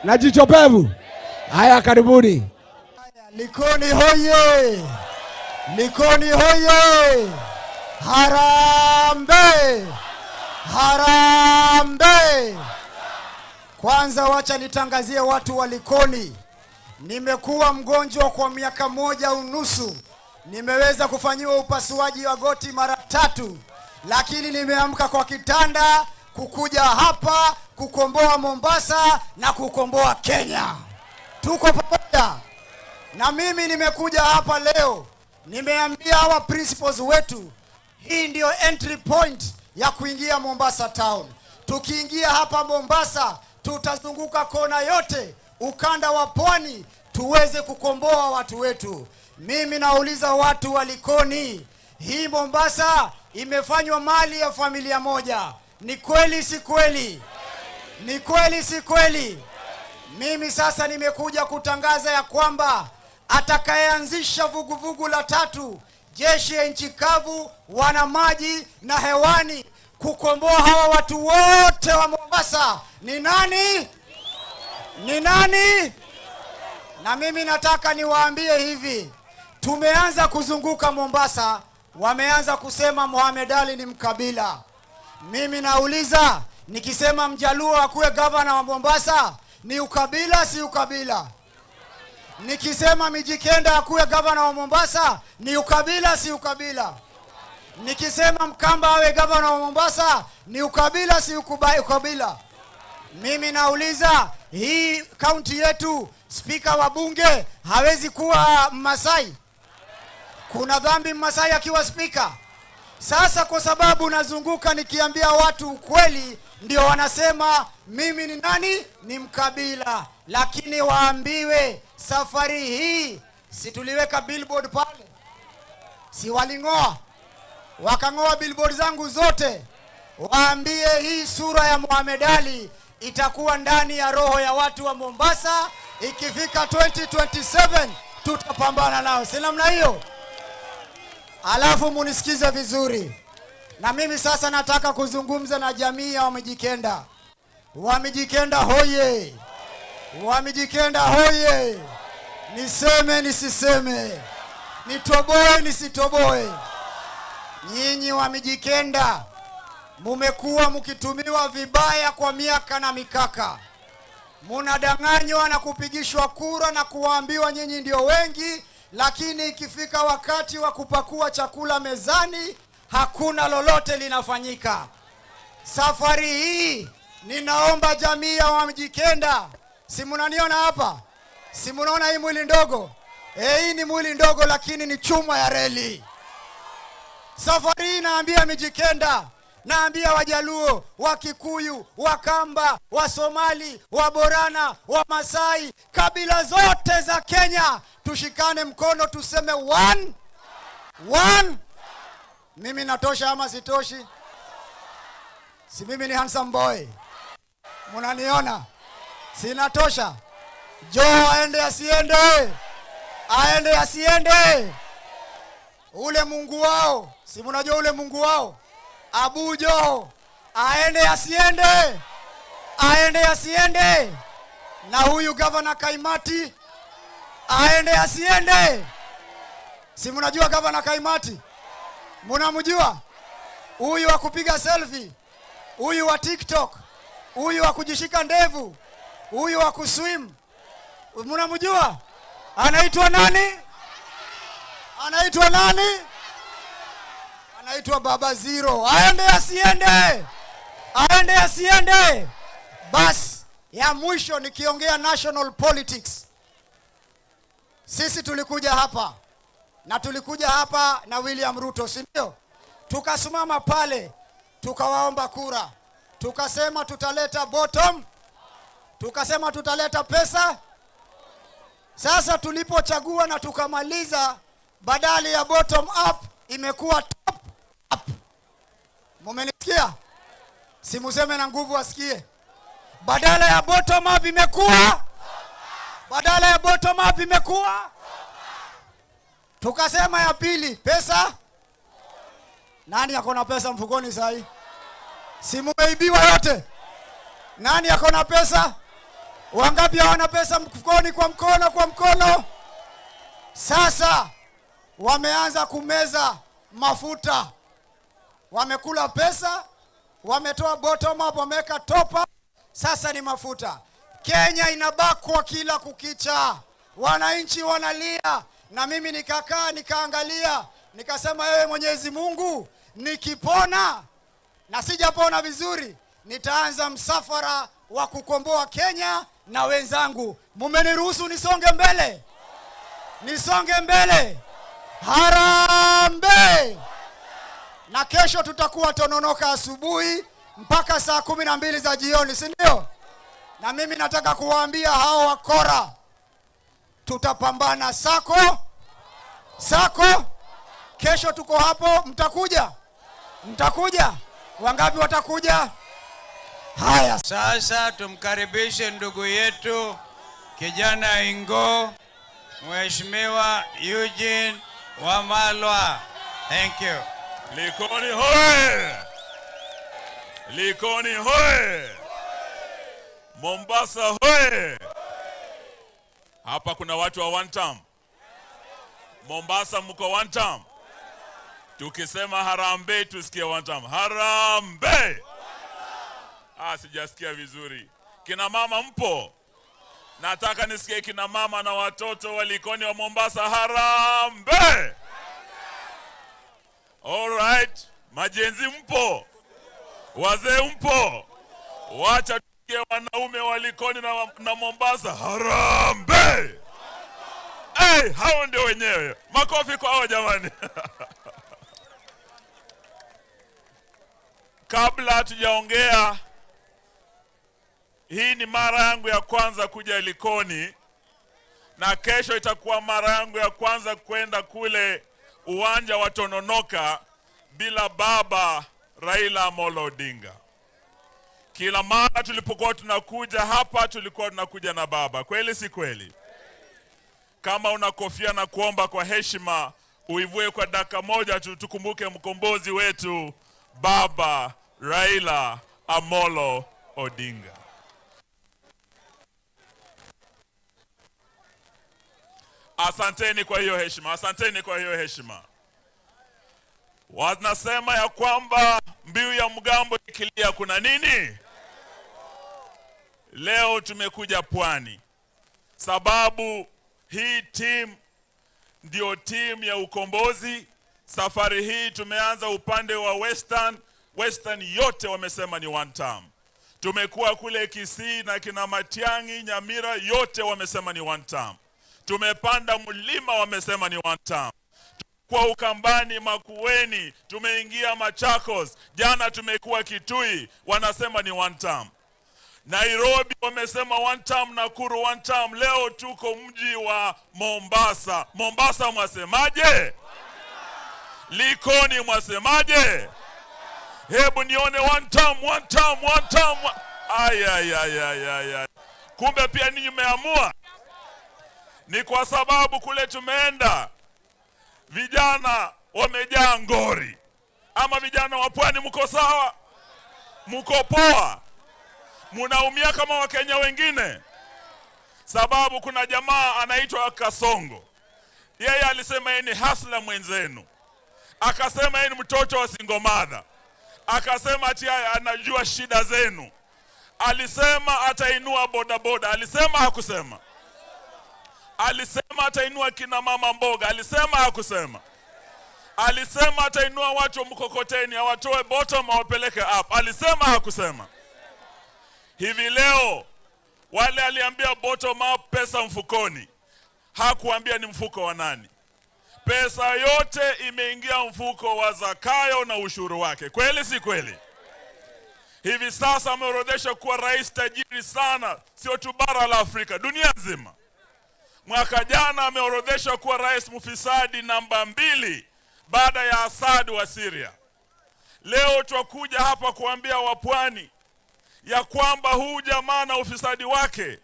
na jicho pevu. Haya, karibuni. Likoni hoye! Likoni hoye! Harambe! Harambe! Kwanza wacha nitangazie watu wa Likoni. Nimekuwa mgonjwa kwa miaka 1.5. Nimeweza kufanyiwa upasuaji wa goti mara 3. Lakini nimeamka kwa kitanda kukuja hapa kukomboa Mombasa na kukomboa Kenya. Tuko pamoja. Na mimi nimekuja hapa leo. Nimeambia hawa principals wetu, hii ndio entry point ya kuingia Mombasa town. Tukiingia hapa Mombasa, tutazunguka kona yote, ukanda wa pwani, tuweze kukomboa watu wetu. Mimi nauliza watu wa Likoni, hii Mombasa imefanywa mali ya familia moja. Ni kweli si kweli? Ni kweli si kweli? Mimi sasa nimekuja kutangaza ya kwamba atakayeanzisha vuguvugu la 3, jeshi ya nchi kavu, wana maji na hewani, kukomboa hawa watu wote wa Mombasa, ni nani? Ni nani? Na mimi nataka niwaambie hivi, tumeanza kuzunguka Mombasa, wameanza kusema Mohamed Ali ni mkabila. Mimi nauliza, nikisema Mjaluo akuwe gavana wa Mombasa, ni ukabila si ukabila? Nikisema Mijikenda akuwe gavana wa Mombasa, ni ukabila si ukabila? Nikisema Mkamba awe gavana wa Mombasa, ni ukabila si ukabila? Mimi nauliza, hii kaunti yetu spika wa bunge hawezi kuwa Mmasai? Kuna dhambi Mmasai akiwa spika? Sasa kwa sababu nazunguka nikiambia watu ukweli, ndio wanasema mimi ni nani? Ni mkabila. Lakini waambiwe, safari hii si tuliweka billboard pale? Si waling'oa? Wakang'oa billboard zangu zote. Waambie hii sura ya Mohamed Ali itakuwa ndani ya roho ya watu wa Mombasa. Ikifika 2027 tutapambana nao. Si namna hiyo? Alafu munisikize vizuri. Na mimi sasa nataka kuzungumza na jamii ya Wamijikenda. Wamijikenda hoye! Wamijikenda hoye! Niseme nisiseme, nitoboe nisitoboe. Nyinyi Wamijikenda mumekuwa mkitumiwa vibaya kwa miaka na mikaka. Munadanganywa na kupigishwa kura na kuambiwa nyinyi ndio wengi, lakini ikifika wakati wa kupakua chakula mezani, hakuna lolote linafanyika. Safari hii ninaomba jamii ya Wamijikenda, si munaniona hapa? Si munaona hii mwili ndogo? Hii ni mwili ndogo lakini ni chuma ya reli. Safari hii naambia Mijikenda, naambia Wajaluo, Wakikuyu, Wakamba, Wasomali, Waborana, Wamasai, kabila zote za Kenya, tushikane mkono tuseme one. Mimi natosha ama sitoshi? Si mimi ni handsome boy? Munaniona? Si natosha? Joe aende asiende? Aende asiende? Ule Mungu wao, si munajua ule Mungu wao? Abu Joe, aende asiende? Aende asiende? Na huyu Governor Kaimati, aende asiende? Si munajua Governor Kaimati? Munamjua? Huyu wa kupiga selfie, huyu wa TikTok, huyu wa kujishika ndevu, huyu wa kuswim. Munamjua? Anaitwa nani? Anaitwa nani? Anaitwa Baba Zero. Aende asiende? Aende asiende? Bas, ya mwisho nikiongea national politics. Sisi tulikuja hapa. Na tulikuja hapa na William Ruto, si ndio? Tukasimama pale, tukawaomba kura. Tukasema tutaleta bottom. Tukasema tutaleta pesa. Sasa tulipochagua na tukamaliza, badala ya bottom up imekuwa top up. Mumenisikia? Simuseme na nguvu wasikie. Badala ya bottom up imekuwa, badala ya bottom up imekuwa. Tukasema ya pili, pesa. Nani yako na pesa mfukoni sahi? Si mumeibiwa yote? Nani yako na pesa? Wangapi hawana pesa mfukoni? Kwa mkono, kwa mkono. Sasa wameanza kumeza mafuta. Wamekula pesa, wametoa bottom up, wameweka top up. Sasa ni mafuta. Kenya inabakwa kila kukicha. Wananchi wanalia. Na mimi nikakaa nikaangalia, nikasema ewe Mwenyezi Mungu, nikipona na sijapona vizuri, nitaanza msafara wa kukomboa Kenya na wenzangu. Mumeniruhusu nisonge mbele? Nisonge mbele. Harambee! Na kesho tutakuwa Tononoka asubuhi mpaka saa 12 za jioni, si ndio? Na mimi nataka kuwaambia hao wakora, tutapambana sako. Kesho tuko hapo, mtakuja? Mtakuja? Wangapi watakuja? Haya. Sasa tumkaribishe ndugu yetu kijana Ingo, Mheshimiwa Eugene Wamalwa. Thank you. Likoni hoye! Likoni hoye! Mombasa hoye! Hapa kuna watu wa one term. Mombasa mko one term. Tukisema harambee tusikie one term. Harambee! Sijasikia vizuri. Kina mama mpo? Nataka nisikie kina mama na watoto wa Likoni wa Mombasa. Harambee! All right. Majenzi mpo? Wazee mpo? Wacha tusikie wanaume wa Likoni na Mombasa. Harambee! Hao ndio wenyewe. Makofi kwa hao jamani. Kabla hatujaongea, hii ni mara yangu ya kwanza kuja Likoni, na kesho itakuwa mara yangu ya kwanza kwenda kule uwanja wa Tononoka bila baba Raila Amolo Odinga. Kila mara tulipokuwa tunakuja hapa tulikuwa tunakuja na baba. Kweli si kweli? Kama una kofia na kuomba kwa heshima, uivue kwa dakika moja tukumbuke mkombozi wetu baba Raila Amolo Odinga. Asanteni kwa hiyo heshima. Asanteni kwa hiyo heshima. Wanasema ya kwamba mbiu ya mgambo ikilia kuna nini? Leo tumekuja Pwani sababu hii team ndio team ya ukombozi. Safari hii tumeanza upande wa Western yote wamesema ni one term. Tumekuwa kule Kisii na kina Matiang'i, Nyamira, yote wamesema ni one term. Tumepanda mlima wamesema ni one term. Kwa Ukambani, Makueni, tumeingia Machakos, jana tumekuwa Kitui, wanasema ni one term. Nairobi wamesema one term, Nakuru one term. Leo tuko mji wa Mombasa. Mombasa mwasemaje? Likoni mwasemaje? Hebu nione one term, one term, one term. Ay. Kumbe pia ninyi mmeamua. Ni kwa sababu kule tumeenda vijana wamejaa ngori. Ama vijana wa Pwani mko sawa? Mko poa? Munaumia kama Wakenya wengine? Sababu kuna jamaa anaitwa Kasongo. Yeye alisema yeye ni hasla mwenzenu. Akasema yeye ni mtoto wa single mother. Akasema ati anajua shida zenu. Alisema atainua bodaboda. Alisema hakusema? Alisema atainua kina mama mboga. Alisema hakusema? Alisema atainua watu wa mkokoteni, awatoe bottom awapeleke up. Alisema hakusema? Hivi leo wale aliambia bottom up pesa mfukoni, hakuambia ni mfuko wa nani. Pesa yote imeingia mfuko wa Zakayo na ushuru wake. Kweli si kweli? Hivi sasa ameorodhesha kuwa rais tajiri sana, sio tu bara la Afrika, dunia nzima. Mwaka jana ameorodhesha kuwa rais mfisadi namba 2 baada ya Assad wa Syria. Leo twakuja hapa kuambia wapwani ya kwamba huu jamaa na ufisadi wake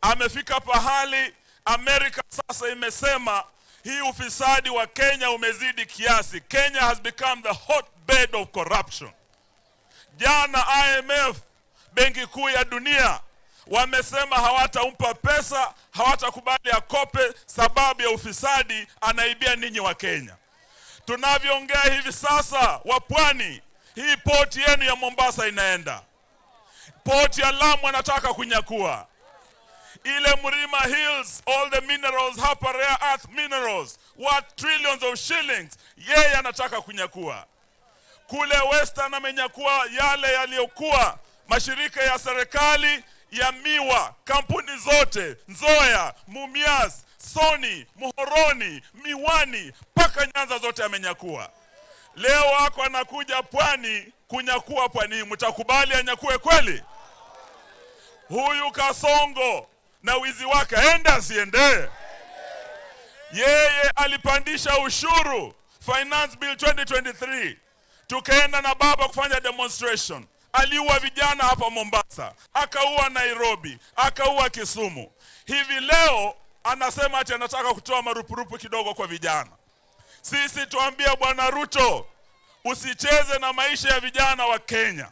amefika pahali Amerika sasa imesema hii ufisadi wa Kenya umezidi kiasi. Kenya has become the hotbed of corruption. Jana IMF, Benki Kuu ya Dunia, wamesema hawatampa pesa, hawatakubali akope sababu ya ufisadi, anaibia ninyi wa Kenya. Tunavyoongea hivi sasa, wa Pwani, hii port yenu ya Mombasa inaenda. Port ya Lamu anataka kunyakua. Ile Mlima Hills, all the minerals hapa, rare earth minerals, worth trillions of shillings, yeye anataka kunyakua. Kule Western amenyakua yale yaliyokuwa mashirika ya serikali ya miwa, kampuni zote, Nzoia, Mumias, Sony, Muhoroni, Miwani, paka Nyanza zote amenyakua. Leo wako anakuja Pwani kunyakua Pwani. Mtakubali anyakue kweli? Huyu Kasongo na wizi wake enda siende. Yeye alipandisha ushuru, Finance Bill 2023. Tukaenda na baba kufanya demonstration. Aliua vijana hapa Mombasa, akaua Nairobi, akaua Kisumu. Hivi leo anasema ati anataka kutoa marupurupu kidogo kwa vijana. Sisi tuambia Bwana Ruto, usicheze na maisha ya vijana wa Kenya.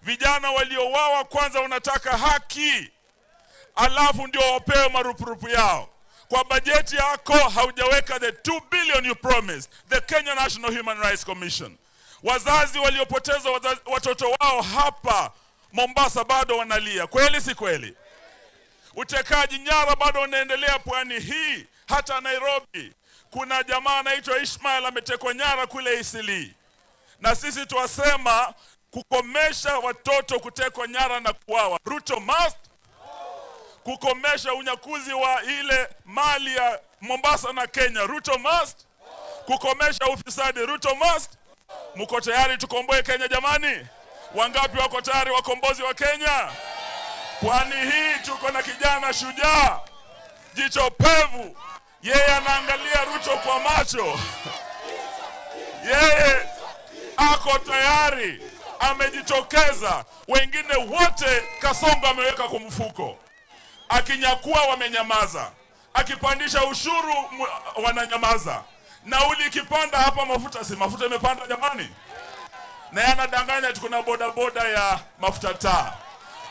Vijana waliowawa kwanza unataka haki, alafu ndio wapewe marupurupu yao. Kwa bajeti yako haujaweka the 2 billion you promised, the Kenya National Human Rights Commission. Wazazi waliopoteza watoto wao hapa Mombasa bado wanalia. Kweli si kweli? Utekaji nyara bado unaendelea Pwani hii, hata Nairobi. Kuna jamaa anaitwa Ishmael ametekwa nyara kule Isili. Na sisi tuwasema kukomesha watoto kutekwa nyara na kuuawa. Ruto must kukomesha unyakuzi wa ile mali ya Mombasa na Kenya. Ruto must kukomesha ufisadi. Ruto must. Mko tayari tukomboe Kenya jamani? Wangapi wako tayari wakombozi wa Kenya? Pwani hii tuko na kijana shujaa, jicho pevu. Yeye anaangalia Ruto kwa macho. Yeye ako tayari, amejitokeza. Wengine wote Kasongo ameweka kwa mfuko. Akinyakua wamenyamaza, akipandisha ushuru wananyamaza. Nauli ikipanda hapa mafuta, si mafuta imepanda jamani? Na yanadanganya kuna boda boda ya mafuta taa.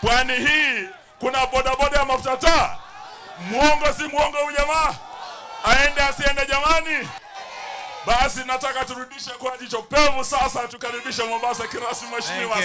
Pwani hii kuna boda boda ya mafuta taa. Muongo si muongo huyu jamaa? Aende asiende jamani? Basi nataka turudishe kwa jicho pevu sasa, tukaribisha Mombasa kirasmi mheshimiwa.